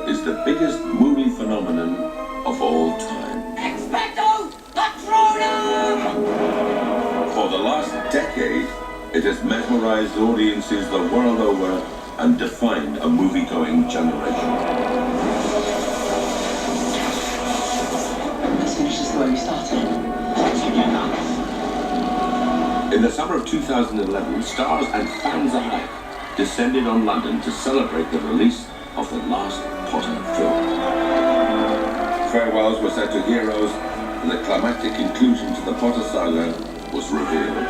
is the biggest movie phenomenon of all time. Expecto Patronum! For the last decade, it has mesmerized audiences the world over and defined a movie-going generation. Let's finish this the way we started. Together. In the summer of 2011, stars and fans alike descended on London to celebrate the release of the last Potter film. Farewells were said to heroes, and the climactic conclusion to the Potter saga was revealed.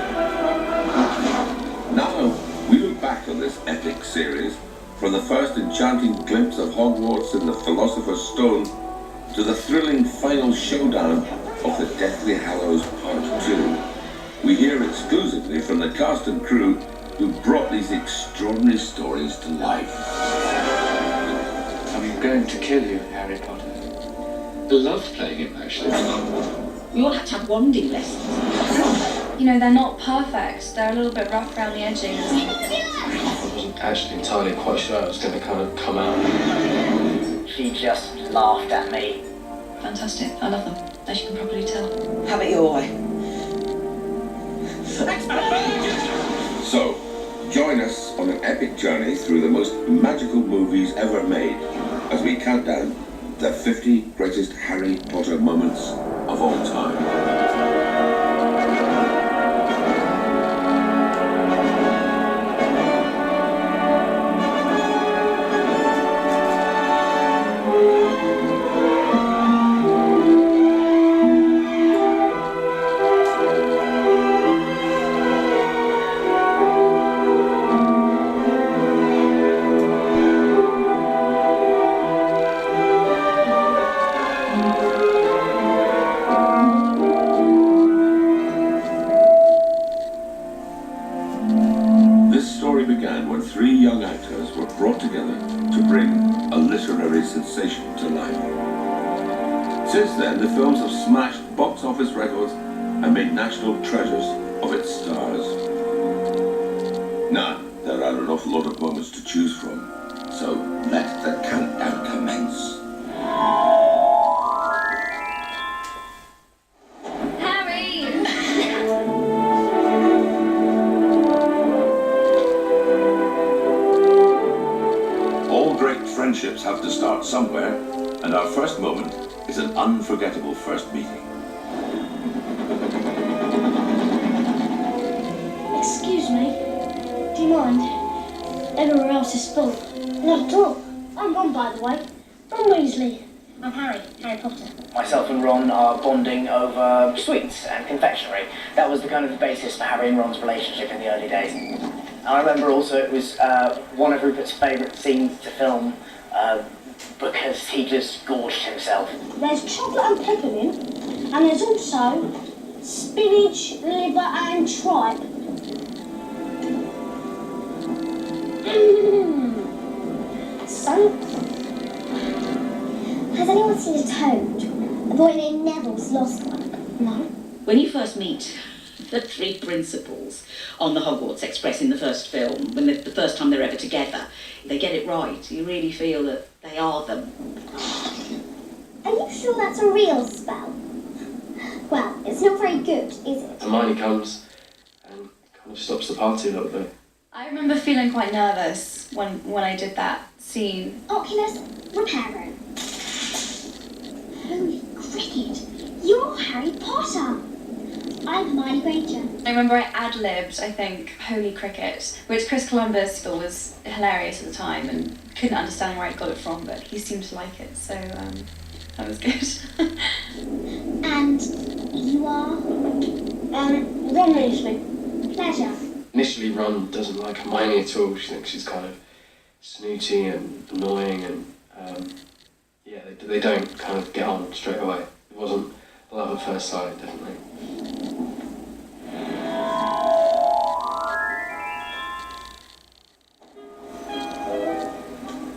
Now, we look back on this epic series, from the first enchanting glimpse of Hogwarts in the Philosopher's Stone to the thrilling final showdown of the Deathly Hallows Part 2. We hear exclusively from the cast and crew who brought these extraordinary stories to life. I'm going to kill you, Harry Potter. I love playing him, actually. We all had to have wanding lessons. You know, they're not perfect. They're a little bit rough around the edges. I wasn't actually entirely quite sure I was going to kind of come out. She just laughed at me. Fantastic. I love them, as you can probably tell. How about your way? So, join us on an epic journey through the most magical movies ever made as we count down the 50 greatest Harry Potter moments of all time. Began when three young actors were brought together to bring a literary sensation to life. Since then, the films have smashed box office records and made national treasures of its stars. Now, there are an awful lot of moments to choose from, so let the countdown commence. Friendships have to start somewhere, and our first moment is an unforgettable first meeting. Excuse me, do you mind? Everywhere else is full. Not at all. I'm Ron, by the way. Ron Weasley. I'm Harry Potter. Myself and Ron are bonding over sweets and confectionery. That was the kind of the basis for Harry and Ron's relationship in the early days. I remember also it was one of Rupert's favourite scenes to film because he just gorged himself. There's chocolate and peppermint, and there's also spinach, liver and tripe. So, has anyone seen a toad? A boy named Neville's lost one? No? When you first meet the three principals on the Hogwarts Express in the first film, when the first time they're ever together, they get it right. You really feel that they are them. Are you sure that's a real spell? Well, it's not very good, is it? Hermione comes and kind of stops the party a little bit. I remember feeling quite nervous when I did that scene. Oculus Reparo. Holy cricket! You're Harry Potter! I'm Hermione Granger. I remember I ad-libbed, I think, Holy Cricket, which Chris Columbus thought was hilarious at the time and couldn't understand where I got it from, but he seemed to like it, so that was good. And you are? Ron Weasley. Pleasure. Initially, Ron doesn't like Hermione at all. She thinks she's kind of snooty and annoying, and yeah, they don't kind of get on straight away. It wasn't love at first sight, definitely.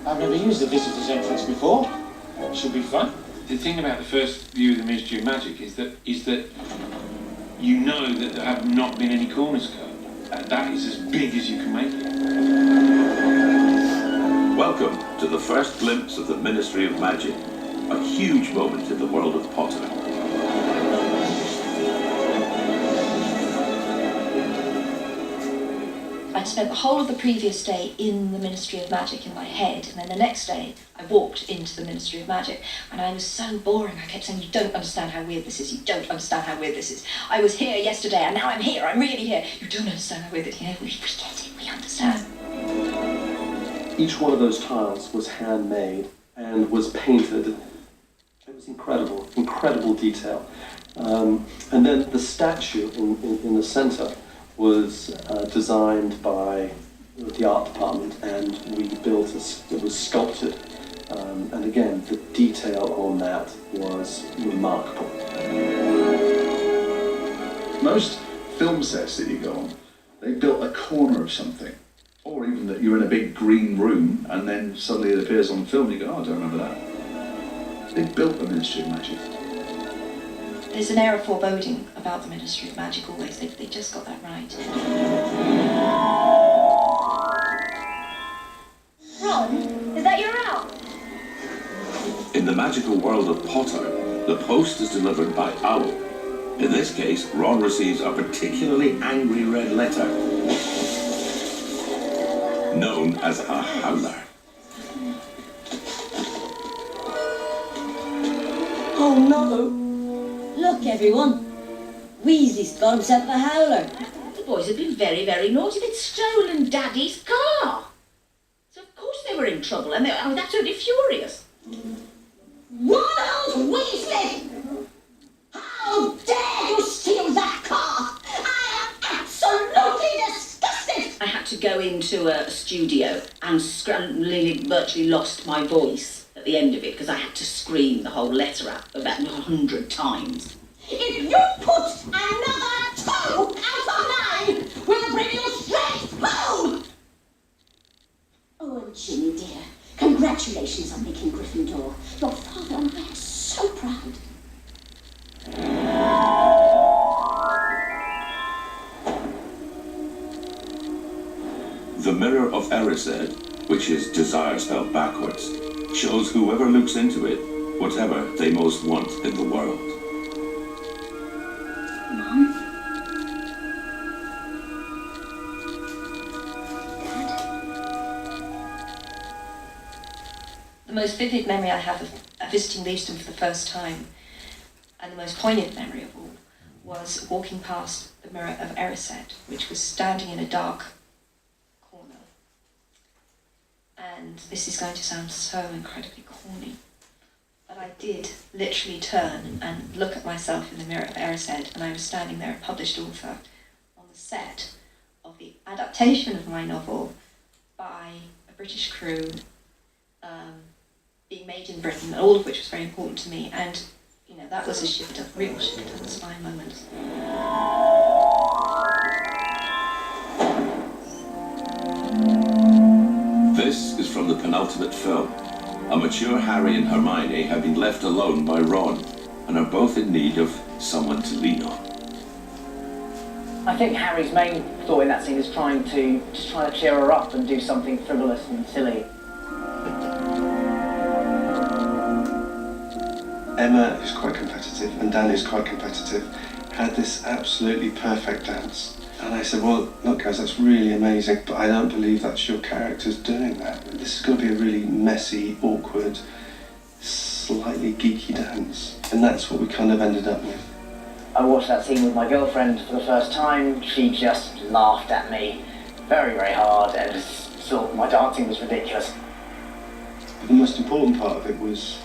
I've never used the visitor's entrance before. Should be fun. The thing about the first view of the Ministry of Magic is that you know that there have not been any corners cut. That is as big as you can make it. Welcome to the first glimpse of the Ministry of Magic, a huge moment in the world of Potter. I'd spent the whole of the previous day in the Ministry of Magic in my head, and then the next day I walked into the Ministry of Magic, and I was so boring. I kept saying, you don't understand how weird this is, you don't understand how weird this is. I was here yesterday, and now I'm here, I'm really here. You don't understand how weird it is. You know, we get it, we understand. Each one of those tiles was handmade and was painted. It was incredible, incredible detail. And then the statue in the center was designed by the art department, and we built it was sculpted. And again, the detail on that was remarkable. Most film sets that you go on, they built a corner of something. Or even that you're in a big green room and then suddenly it appears on film and you go, oh, I don't remember that. They built the Ministry of Magic. There's an air of foreboding about the Ministry of Magic always. They just got that right. Ron, is that your owl? In the magical world of Potter, the post is delivered by Owl. In this case, Ron receives a particularly angry red letter, known as a howler. Oh no! Look everyone, Weasley's got himself a howler. The boys have been very, very naughty. They'd stolen Daddy's car. So of course they were in trouble, and they were absolutely furious. Ronald Weasley! How dare you steal that car? I am absolutely disgusted! I had to go into a studio and virtually lost my voice at the end of it because I had to scream the whole letter out about 100 times. If you put another toe out of line, we'll bring you straight home! Oh, and Ginny dear, congratulations on making Gryffindor. Your father and I are so proud. The Mirror of Erised, which is desire spelled backwards, shows whoever looks into it whatever they most want in the world. Mum? The most vivid memory I have of visiting Leavesden for the first time, and the most poignant memory of all, was walking past the Mirror of Erised, which was standing in a dark corner. And this is going to sound so incredibly corny, but I did literally turn and look at myself in the Mirror of Erised, and I was standing there, a published author, on the set of the adaptation of my novel by a British crew, being made in Britain, all of which was very important to me, and you know, that was a shift of real shift of the spine moment. This is from the penultimate film. A mature Harry and Hermione have been left alone by Ron and are both in need of someone to lean on. I think Harry's main thought in that scene is trying to cheer her up and do something frivolous and silly. Emma, who's quite competitive, and Dan, who's quite competitive, had this absolutely perfect dance. And I said, well, look guys, that's really amazing, but I don't believe that's your characters doing that. This is going to be a really messy, awkward, slightly geeky dance. And that's what we kind of ended up with. I watched that scene with my girlfriend for the first time. She just laughed at me very, very hard and just thought my dancing was ridiculous. But the most important part of it was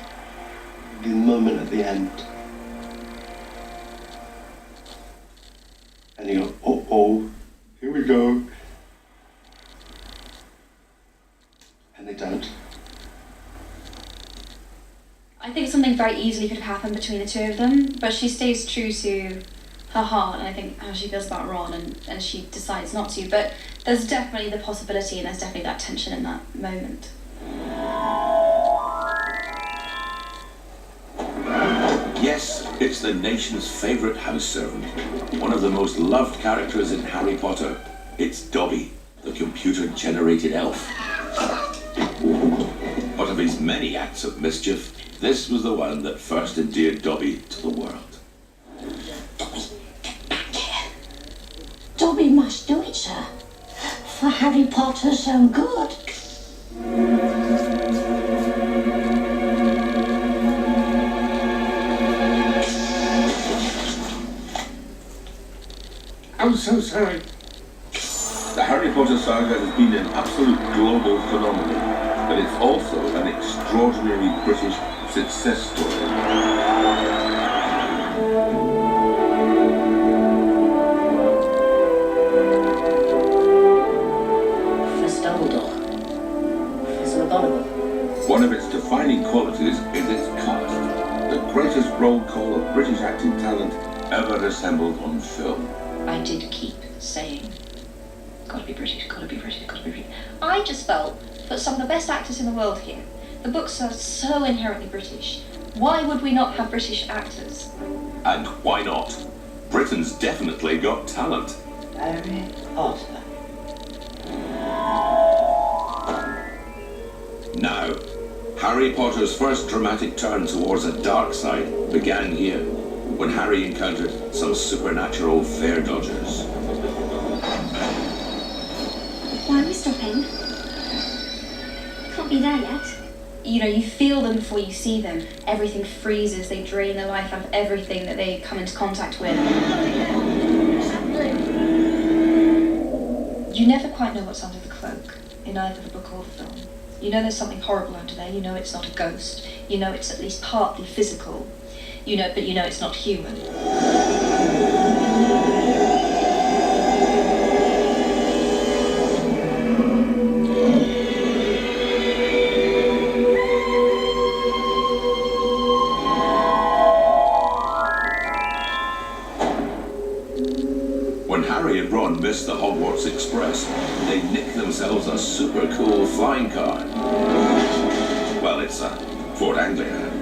the moment at the end. And you go, uh-oh, here we go. And they don't. I think something very easily could have happened between the two of them, but she stays true to her heart, and I think how she feels about Ron, and she decides not to. But there's definitely the possibility, and there's definitely that tension in that moment. Yes, it's the nation's favourite house servant, one of the most loved characters in Harry Potter. It's Dobby, the computer-generated elf. of his many acts of mischief, this was the one that first endeared Dobby to the world. Dobby, get back here. Dobby must do it, sir. For Harry Potter's own good. I'm so sorry. The Harry Potter saga has been an absolute global phenomenon, but it's also an extraordinary British success story. Professor Dumbledore. Professor McGonagall. One of its defining qualities is its cast, the greatest roll call of British acting talent ever assembled on film. I did keep saying, gotta be British, gotta be British, gotta be British. I just felt that some of the best actors in the world here, the books are so inherently British. Why would we not have British actors? And why not? Britain's definitely got talent. Harry Potter. Now, Harry Potter's first dramatic turn towards a dark side began here, when Harry encountered some supernatural fare dodgers. Why are we stopping? Can't be there yet. You know, you feel them before you see them. Everything freezes, they drain the life out of everything that they come into contact with. You never quite know what's under the cloak, in either the book or the film. You know there's something horrible under there, you know it's not a ghost, you know it's at least partly physical, but you know it's not human. When Harry and Ron missed the Hogwarts Express, they nicked themselves a super cool flying car. Well, it's a Ford Anglia.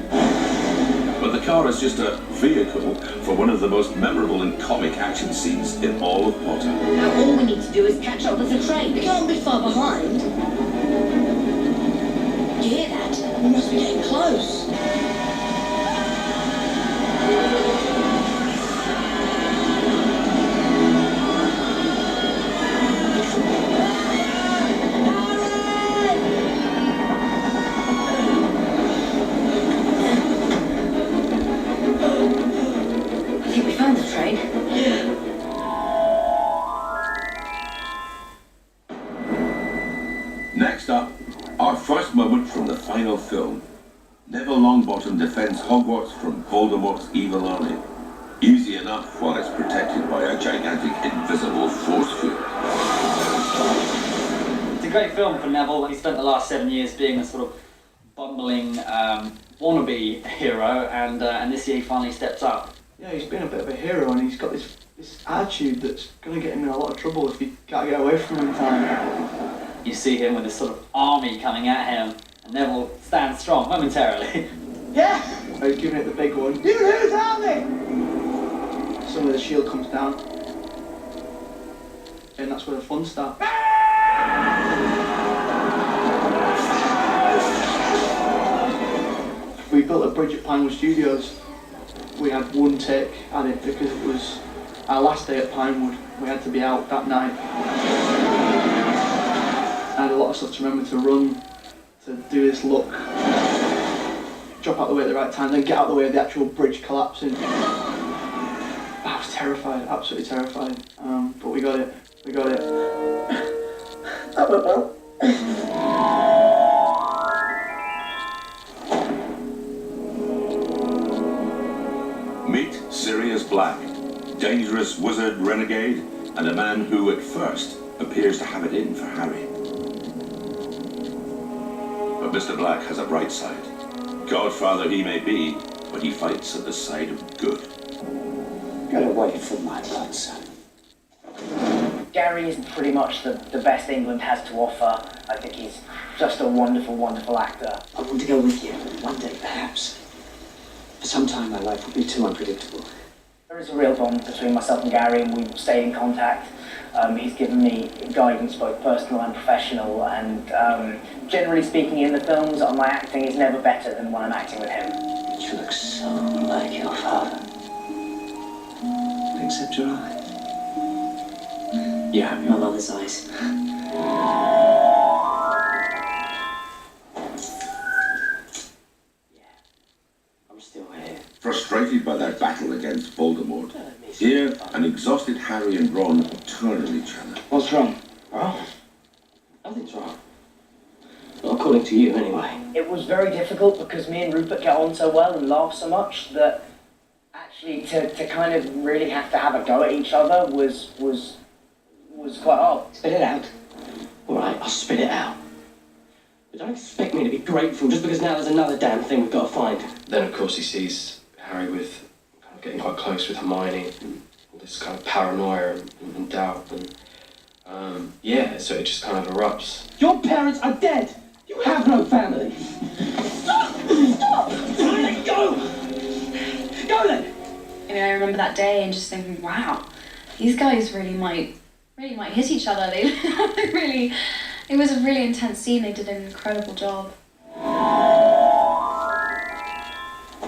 But the car is just a vehicle for one of the most memorable and comic action scenes in all of Potter. Now all we need to do is catch up with the train. We can't be far behind. You hear that? We must be getting close. Next up, our first moment from the final film. Neville Longbottom defends Hogwarts from Voldemort's evil army. Easy enough while it's protected by a gigantic invisible force field. It's a great film for Neville. He spent the last 7 years being a sort of bumbling wannabe hero, and this year he finally steps up. Yeah, he's been a bit of a hero, and he's got this attitude that's going to get him in a lot of trouble if he can't get away from him in time. You see him with this sort of army coming at him, and Neville stands strong momentarily. Yeah! He's giving it the big one. You lose army! Suddenly the shield comes down, and that's where the fun starts. We built a bridge at Pinewood Studios. We had one take at it because it was our last day at Pinewood. We had to be out that night. I had a lot of stuff to remember to run, to do this look, drop out the way at the right time, then get out the way of the actual bridge collapsing. I was terrified, absolutely terrified, but we got it, That went well. Meet Sirius Black, dangerous wizard renegade, and a man who at first appears to have it in for Harry. But Mr. Black has a bright side. Godfather he may be, but he fights at the side of good. Get away from my godson. Gary is pretty much the best England has to offer. I think he's just a wonderful, wonderful actor. I want to go with you, one day perhaps. For some time my life will be too unpredictable. There is a real bond between myself and Gary, and we've stayed in contact. He's given me guidance, both personal and professional, and generally speaking, in the films, my acting is never better than when I'm acting with him. You look so like your father. Except your eyes. You have my mother's eyes. I'm still here. Frustrated by their battle against Voldemort, here an exhausted Harry and Ron turn on each other. What's wrong? Wrong? Nothing's wrong. Not according to you, anyway. It was very difficult because me and Rupert get on so well and laugh so much that actually to kind of really have to have a go at each other was quite hard. Spit it out. All right, I'll spit it out. But don't expect me to be grateful just because now there's another damn thing we've got to find. Then, of course, he sees Harry with kind of getting quite close with Hermione, and all this kind of paranoia and doubt, and yeah, so it just kind of erupts. Your parents are dead. You have no family. Stop! Stop! Let go! Go then! I mean, I remember that day and just thinking, wow, these guys really might hit each other. They really, it was a really intense scene. They did an incredible job.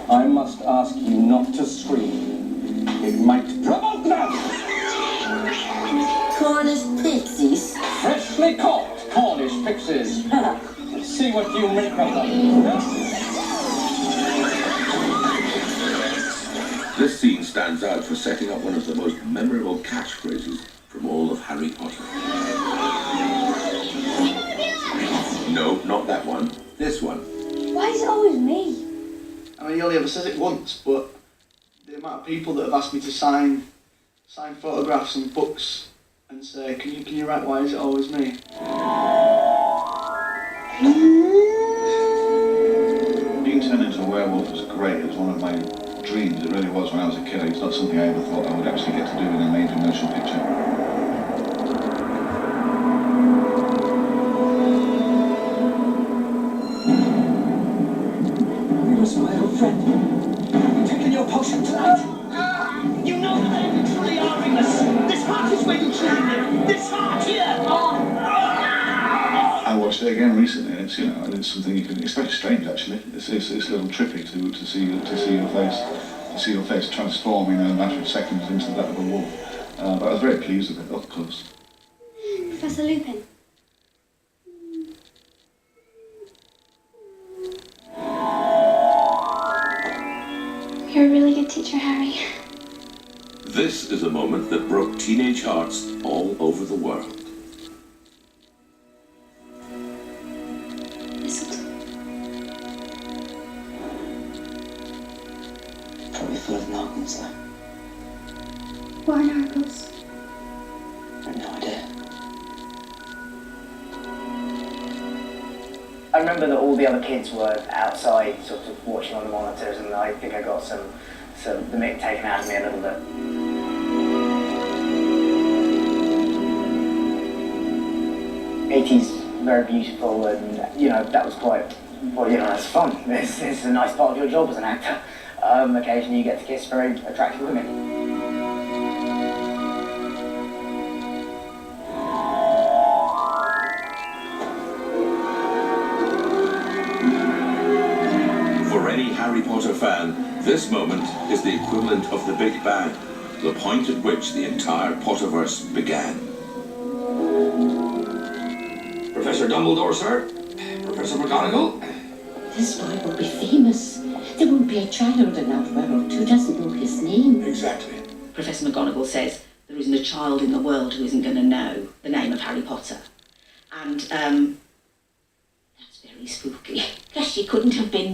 I must ask you not to scream. It might provoke them! Cornish pixies. Freshly caught Cornish pixies. See what you make of them. This scene stands out for setting up one of the most memorable catchphrases from all of Harry Potter. No, not that one. This one. Why is it always me? I mean, he only ever says it once, but the amount of people that have asked me to sign photographs and books and say, can you write Why Is It Always Me? Being turned into a werewolf was great. It was one of my dreams. It really was when I was a kid. It's not something I ever thought I would actually get to do in a major motion picture. My old friend, you've taken your potion tonight. You know that I truly are English. This heart is where you truly live. This heart here. I watched it again recently, and it's and it's something you can. It's very strange actually. It's a little trippy to see your face transform in a matter of seconds into that of a wolf. But I was very pleased with it up close. Professor Lupin. You're a really good teacher, Harry. This is a moment that broke teenage hearts all over the world. Probably full of nargles, though. Why nargles? I have no idea. I remember that all the other kids were outside sort of watching on the monitors, and I think I got the mick taken out of me a little bit. '80s, very beautiful, and that was quite, that's fun. This is a nice part of your job as an actor. Occasionally you get to kiss very attractive women. For any Harry Potter fan, this moment is the equivalent of the Big Bang, the point at which the entire Potterverse began. Professor Dumbledore, sir. Professor McGonagall. This boy will be famous. There won't be a child in our world who doesn't know his name. Exactly. Professor McGonagall says there isn't a child in the world who isn't going to know the name of Harry Potter. And, that's very spooky. Guess she couldn't have been